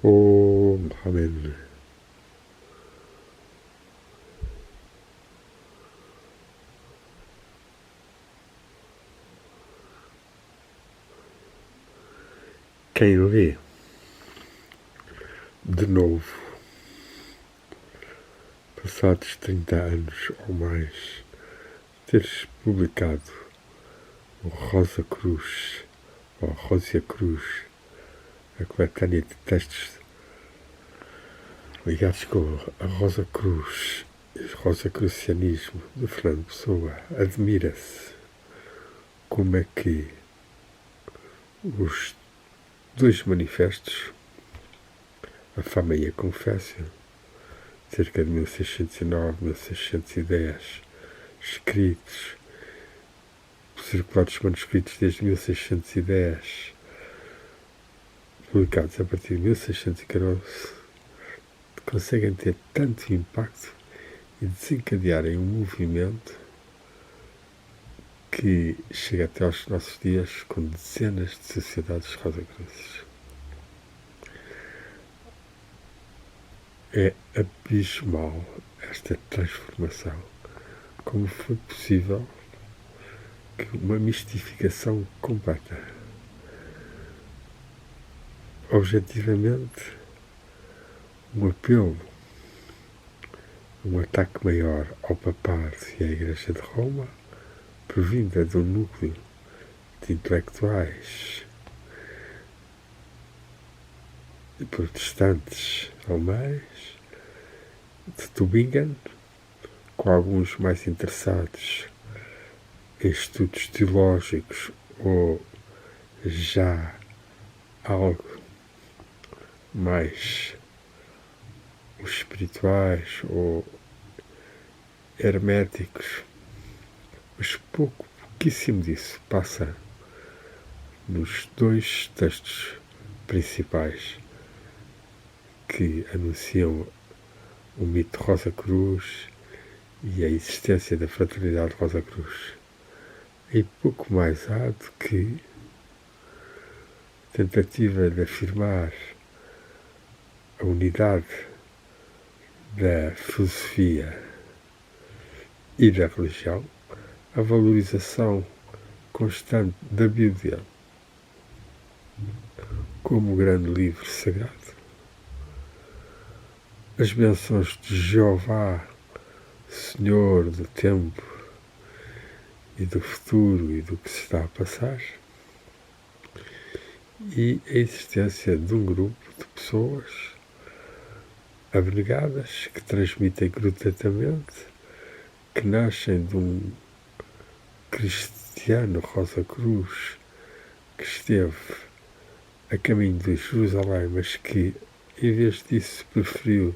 Oh, Mohamed. Quem lê de novo, passados 30 anos ou mais, teres publicado o Rosa Cruz, ou Rosia Cruz, a coletânea de textos ligados com a Rosa Cruz e o Rosacrucianismo de Fernando Pessoa, admira-se como é que os dois manifestos, a Fama e a Confécia, cerca de 1609, 1610, escritos, circulados manuscritos desde 1610, publicados a partir de 1614, conseguem ter tanto impacto e desencadearem um movimento que chega até aos nossos dias com dezenas de sociedades rosacruzes. É abismal esta transformação. Como foi possível que uma mistificação completa, objetivamente, um apelo, um ataque maior ao papado e à Igreja de Roma, provinda de um núcleo de intelectuais e protestantes alemães, de Tübingen, com alguns mais interessados em estudos teológicos ou já algo mais os espirituais ou herméticos, mas pouquíssimo disso passa nos dois textos principais que anunciam o mito de Rosa Cruz e a existência da fraternidade Rosa Cruz. E pouco mais há do que tentativa de afirmar a unidade da filosofia e da religião, a valorização constante da Bíblia como grande livro sagrado, as bênçãos de Jeová, Senhor do tempo e do futuro e do que se está a passar, e a existência de um grupo de pessoas abnegadas que transmitem gratuitamente, que nascem de um cristiano Rosa Cruz que esteve a caminho de Jerusalém, mas que, em vez disso, preferiu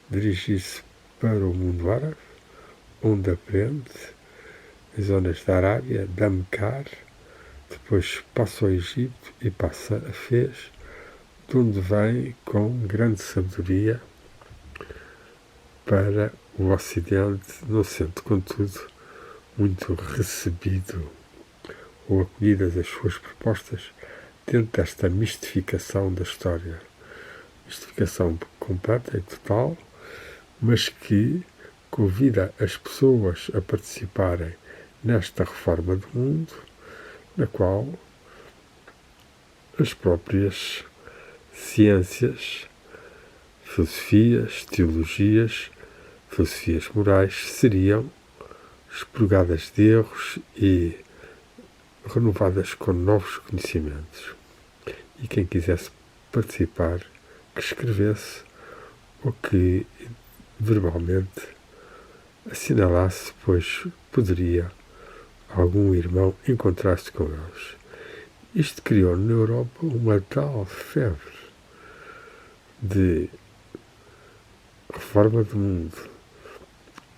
dirigir-se para o mundo árabe, onde aprende as zonas da Arábia, da Mecar, depois passa ao Egito e passa a Fez, de onde vem com grande sabedoria para o Ocidente, não sendo, contudo, muito recebido ou acolhidas as suas propostas dentro desta mistificação da história. Mistificação completa e total, mas que convida as pessoas a participarem nesta reforma do mundo, na qual as próprias ciências, filosofias, teologias, filosofias morais seriam expurgadas de erros e renovadas com novos conhecimentos. E quem quisesse participar, que escrevesse ou que verbalmente assinalasse, pois poderia algum irmão encontrar-se com eles. Isto criou na Europa uma tal febre de reforma do mundo,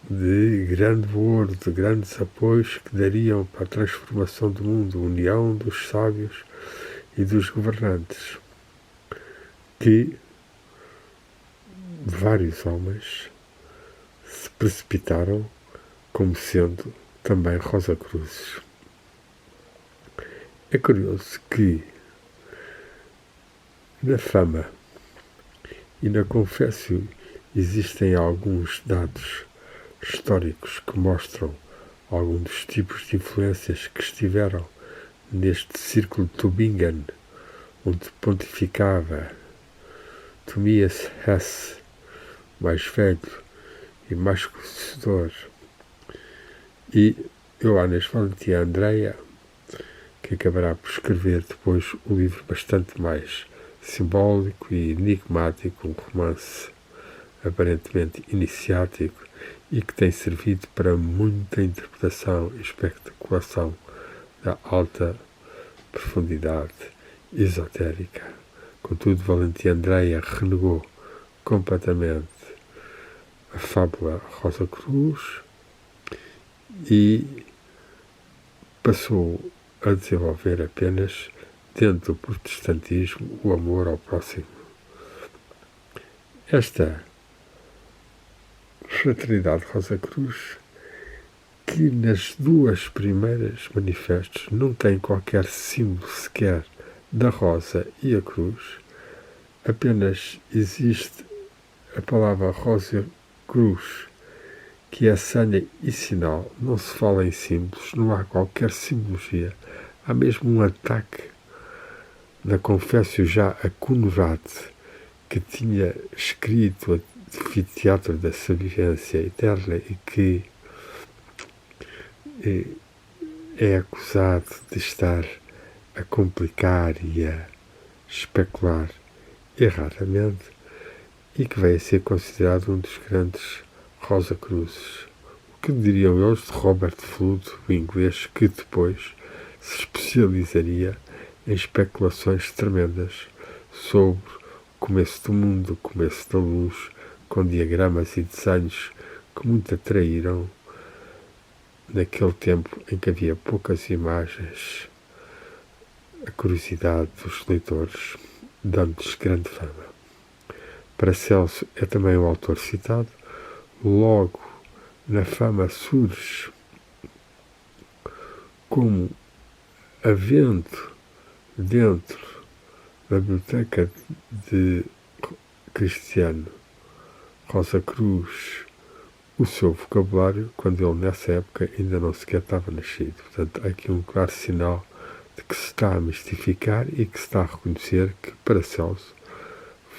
de grande valor, de grandes apoios que dariam para a transformação do mundo, a união dos sábios e dos governantes, que vários homens se precipitaram como sendo também Rosa Cruzes. É curioso que na Fama E na Confécio existem alguns dados históricos que mostram alguns dos tipos de influências que estiveram neste círculo de Tübingen, onde pontificava Tobias Hess, mais velho e mais conhecedor, e Johannes Valentin Andreae, que acabará por escrever depois um livro bastante mais simbólico e enigmático, um romance aparentemente iniciático e que tem servido para muita interpretação e especulação da alta profundidade esotérica. Contudo, Valentim Andreae renegou completamente a fábula Rosa Cruz e passou a desenvolver apenas, dentro do protestantismo, o amor ao próximo. Esta fraternidade Rosa Cruz, que nas duas primeiras manifestos não tem qualquer símbolo sequer da rosa e a cruz, apenas existe a palavra Rosa Cruz, que é senha e sinal, não se fala em símbolos, não há qualquer simbologia, há mesmo um ataque na Confécio já a Conrad, que tinha escrito o Anfiteatro da Sobrevivência Eterna e que é acusado de estar a complicar e a especular erradamente e que veio a ser considerado um dos grandes Rosa Cruzes. O que diriam eles de Robert Fludd, o inglês, que depois se especializaria em especulações tremendas sobre o começo do mundo, o começo da luz, com diagramas e desenhos que muito atraíram naquele tempo em que havia poucas imagens, a curiosidade dos leitores, dando-lhes grande fama. Paracelso é também o autor citado. Logo, na fama surge como havendo dentro da biblioteca de Cristiano Rosa Cruz o seu vocabulário, quando ele nessa época ainda não sequer estava nascido. Portanto, há aqui um claro sinal de que se está a mistificar e que se está a reconhecer que Paracelso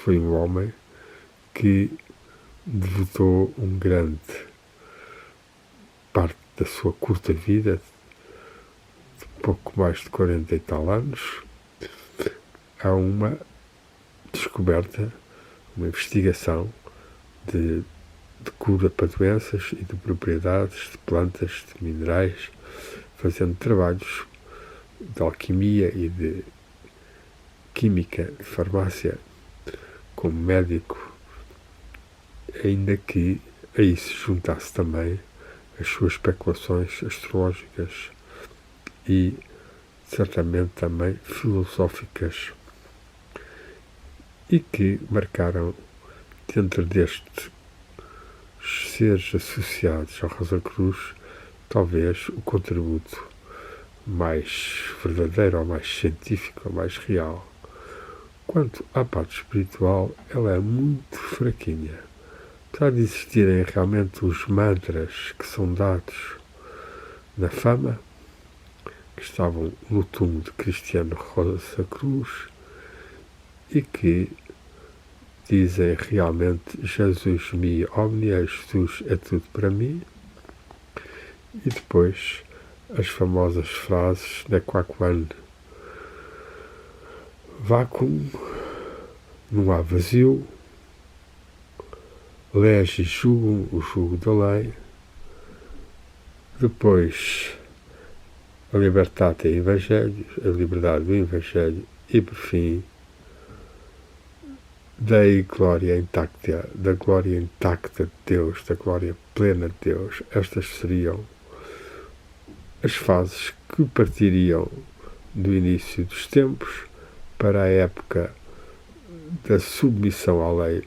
foi um homem que devotou um grande parte da sua curta vida, de pouco mais de 40 e tal anos, a uma descoberta, uma investigação de cura para doenças e de propriedades de plantas, de minerais, fazendo trabalhos de alquimia e de química, de farmácia, como médico, ainda que a isso juntasse também as suas especulações astrológicas e certamente também filosóficas, e que marcaram, dentro destes seres associados à Rosa Cruz, talvez o contributo mais verdadeiro, ou mais científico, ou mais real. Quanto à parte espiritual, ela é muito fraquinha. Apesar de existirem realmente os mantras que são dados na fama, que estavam no túmulo de Cristiano Rosa Cruz e que dizem realmente Jesus mi omnia, Jesus é tudo para mim, e depois as famosas frases da Quaquan Vacuum, não há vazio, lege jugum, o jugo da lei, depois a libertate evangelho, a liberdade do evangelho, e por fim Dei glória intacta, da glória intacta de Deus, da glória plena de Deus. Estas seriam as fases que partiriam do início dos tempos para a época da submissão à lei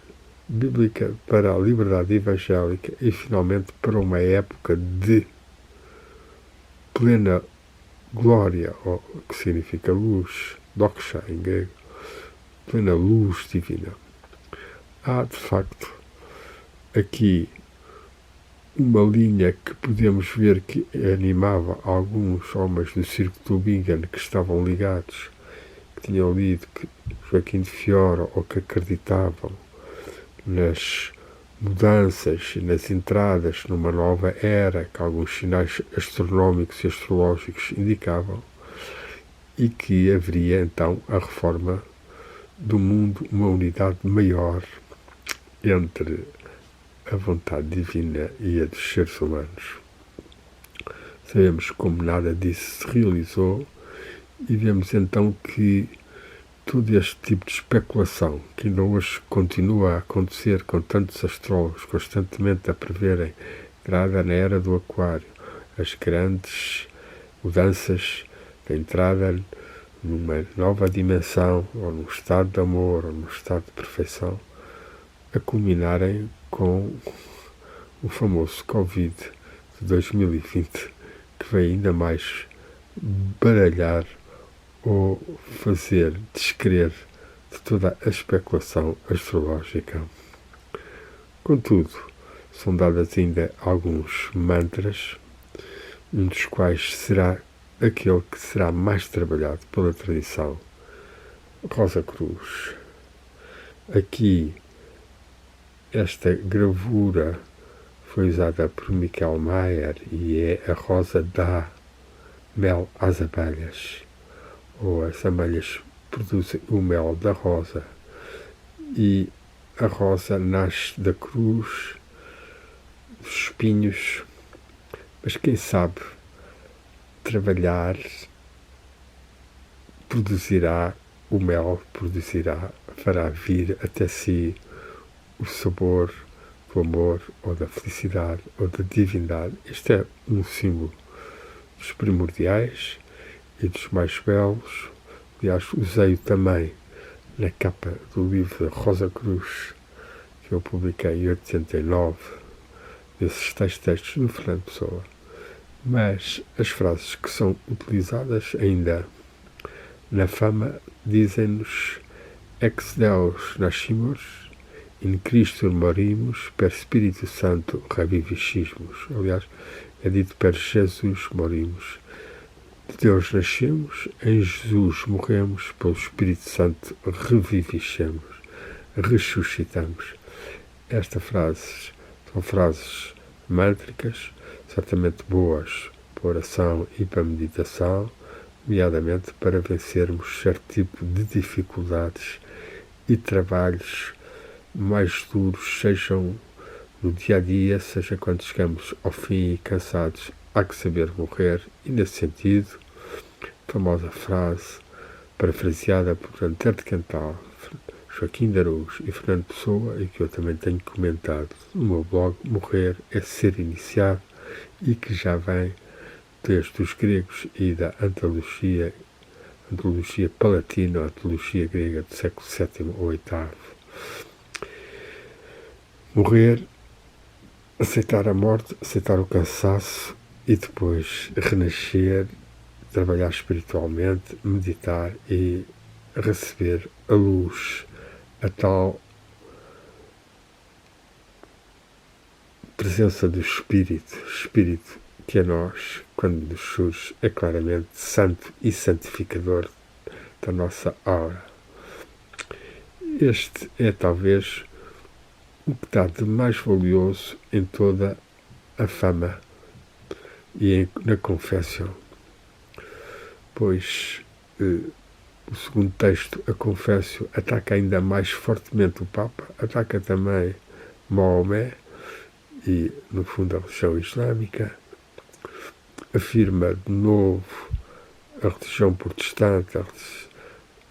bíblica, para a liberdade evangélica e finalmente para uma época de plena glória, ou que significa luz, doxa em grego, plena luz divina. há de facto aqui uma linha que podemos ver que animava alguns homens do Circo de Tübingen que estavam ligados, que tinham lido que Joaquim de Fiora ou que acreditavam nas mudanças e nas entradas numa nova era que alguns sinais astronómicos e astrológicos indicavam, e que haveria então a reforma do mundo, uma unidade maior entre a vontade divina e a dos seres humanos. Sabemos como nada disso se realizou e vemos então que todo este tipo de especulação, que ainda hoje continua a acontecer com tantos astrólogos constantemente a preverem a entrada na era do Aquário, as grandes mudanças da entrada numa nova dimensão, ou num estado de amor, ou num estado de perfeição, a culminarem com o famoso Covid de 2020, que veio ainda mais baralhar ou fazer descrer de toda a especulação astrológica. Contudo, são dadas ainda alguns mantras, um dos quais será aquele que será mais trabalhado pela tradição, Rosa Cruz. Aqui, esta gravura foi usada por Michael Mayer e é a rosa dá mel às abelhas, ou as abelhas produzem o mel da rosa, e a rosa nasce da cruz, dos espinhos, mas quem sabe trabalhar produzirá o mel, fará vir até si o sabor do amor, ou da felicidade, ou da divindade. Este é um símbolo dos primordiais e dos mais belos. Aliás, usei-o também na capa do livro da Rosa Cruz, que eu publiquei em 89, desses tais textos do Fernando Pessoa. Mas as frases que são utilizadas ainda na fama dizem-nos: Ex Deus nascimos, in Christo morimus, per Spiritu Santo reviviscismus. Aliás, é dito per Jesus morimos. De Deus nascemos, em Jesus morremos, pelo Espírito Santo reviviscemos, ressuscitamos. Estas frases são frases mântricas, certamente boas para oração e para meditação, nomeadamente para vencermos certo tipo de dificuldades e trabalhos mais duros, sejam no dia-a-dia, seja quando chegamos ao fim e cansados, há que saber morrer. E nesse sentido, a famosa frase, parafraseada por Antero de Cantal, Joaquim de Araújo e Fernando Pessoa, e que eu também tenho comentado no meu blog, morrer é ser iniciado, e que já vem desde os gregos e da antologia palatina, a antologia grega do século VII ou VIII. Morrer, aceitar a morte, aceitar o cansaço e depois renascer, trabalhar espiritualmente, meditar e receber a luz, a tal presença do Espírito que a nós, quando nos surge, é claramente santo e santificador da nossa aura. Este é talvez o que está de mais valioso em toda a fama e na confissão, pois o segundo texto, a Confessio, ataca ainda mais fortemente o Papa, ataca também Maomé e, no fundo, a religião islâmica, afirma de novo a religião protestante, a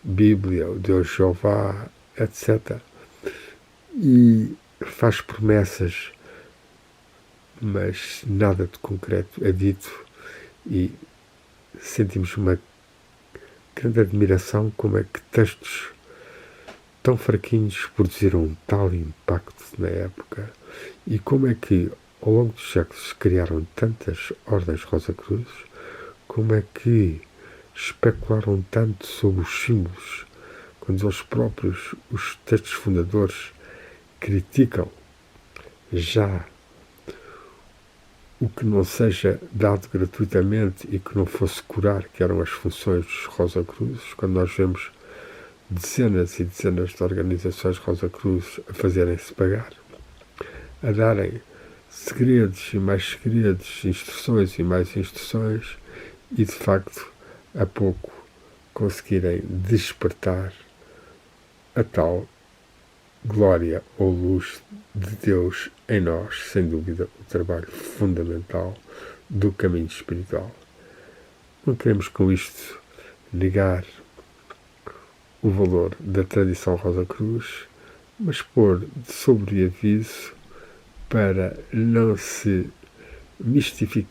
Bíblia, o Deus Jeová, etc. E faz promessas, mas nada de concreto é dito, e sentimos uma grande admiração como é que textos tão fraquinhos produziram um tal impacto na época, e como é que ao longo dos séculos se criaram tantas ordens Rosa-Cruzes, como é que especularam tanto sobre os símbolos, quando eles próprios, os textos fundadores, criticam já o que não seja dado gratuitamente e que não fosse curar, que eram as funções dos Rosa Cruzes, quando nós vemos dezenas e dezenas de organizações Rosa Cruz a fazerem-se pagar, a darem segredos e mais segredos, instruções e mais instruções, e de facto a pouco conseguirem despertar a tal glória ou luz de Deus em nós, sem dúvida, o trabalho fundamental do caminho espiritual. Não queremos com isto negar o valor da tradição Rosa Cruz, mas pôr de sobreaviso para não se mistificar